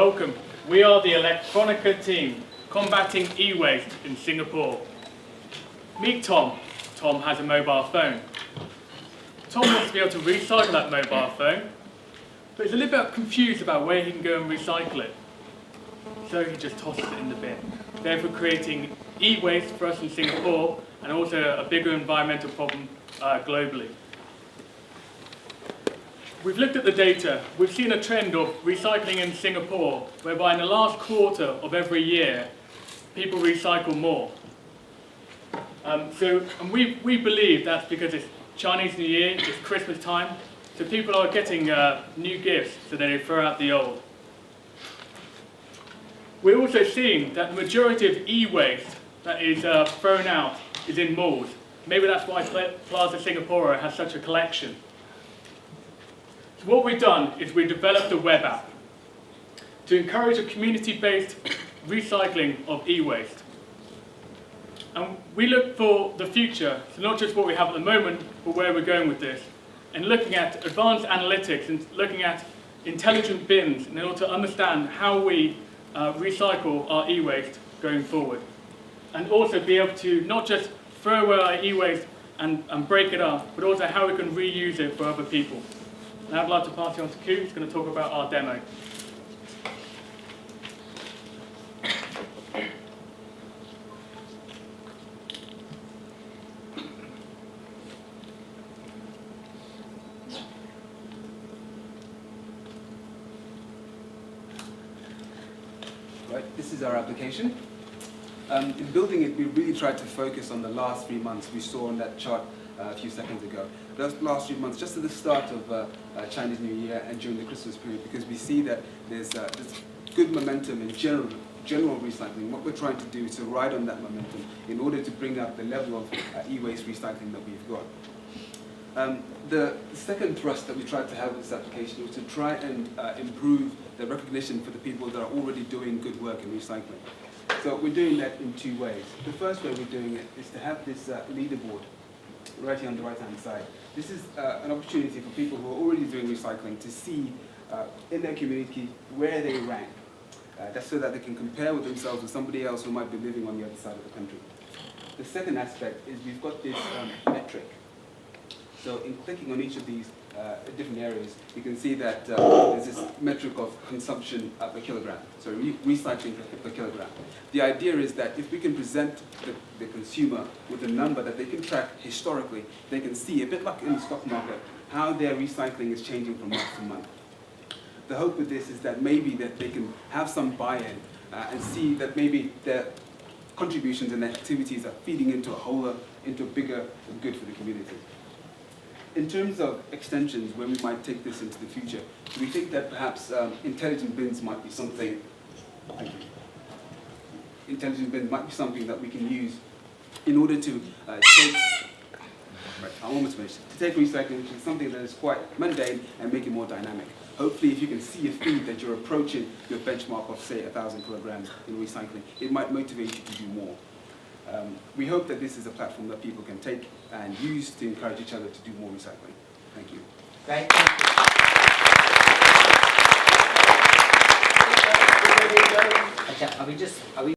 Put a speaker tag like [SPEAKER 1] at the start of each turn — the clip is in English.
[SPEAKER 1] Welcome. We are the Electhrownica team, combating e-waste in Singapore. Meet Tom. Tom has a mobile phone. Tom wants to be able to recycle that mobile phone, but he's a little bit confused about where he can go and recycle it. So he just tosses it in the bin, therefore creating e-waste for us in Singapore and also a bigger environmental problem globally. We've looked at the data. We've seen a trend of recycling in Singapore, whereby in the last quarter of every year, people recycle more. We believe that's because it's Chinese New Year, it's Christmas time, so people are getting new gifts so they throw out the old. We're also seeing that the majority of e-waste that is thrown out is in malls. Maybe that's why Plaza Singapore has such a collection. So what we've done is we've developed a web app to encourage a community-based recycling of e-waste. And we look for the future, so not just what we have at the moment, but where we're going with this, and looking at advanced analytics and looking at intelligent bins in order to understand how we recycle our e-waste going forward. And also be able to not just throw away our e-waste and break it up, but also how we can reuse it for other people. And I'd like to pass you on to Ku, who's going to talk about our demo.
[SPEAKER 2] Right, this is our application. In building it, we really tried to focus on the last 3 months we saw on that chart a few seconds ago. Those last 3 months, just at the start of Chinese New Year and during the Christmas period, because we see that there's good momentum in general recycling. What we're trying to do is to ride on that momentum in order to bring up the level of e-waste recycling that we've got. The second thrust that we tried to have with this application was to try and improve the recognition for the people that are already doing good work in recycling. So we're doing that in two ways. The first way we're doing it is to have this leaderboard right here on the right-hand side. This is an opportunity for people who are already doing recycling to see in their community where they rank. That's so that they can compare with themselves with somebody else who might be living on the other side of the country. The second aspect is we've got this metric. So in clicking on each of these different areas, you can see that there's this metric of consumption per kilogram, so recycling per kilogram. The idea is that if we can present the consumer with a number that they can track historically, they can see, a bit like in the stock market, how their recycling is changing from month to month. The hope with this is that maybe that they can have some buy-in and see that maybe their contributions and their activities are feeding into a bigger good for the community. In terms of extensions, where we might take this into the future, we think that perhaps intelligent bins might be something. Thank you. Intelligent bins might be something that we can use in order to take. Right, I'm almost finished. To take recycling, which is something that is quite mundane, and make it more dynamic. Hopefully, if you can see a feed that you're approaching your benchmark of, say, 1,000 kilograms in recycling, it might motivate you to do more. We hope that this is a platform that people can take and use to encourage each other to do more recycling. Thank you.
[SPEAKER 3] Thank you. Are we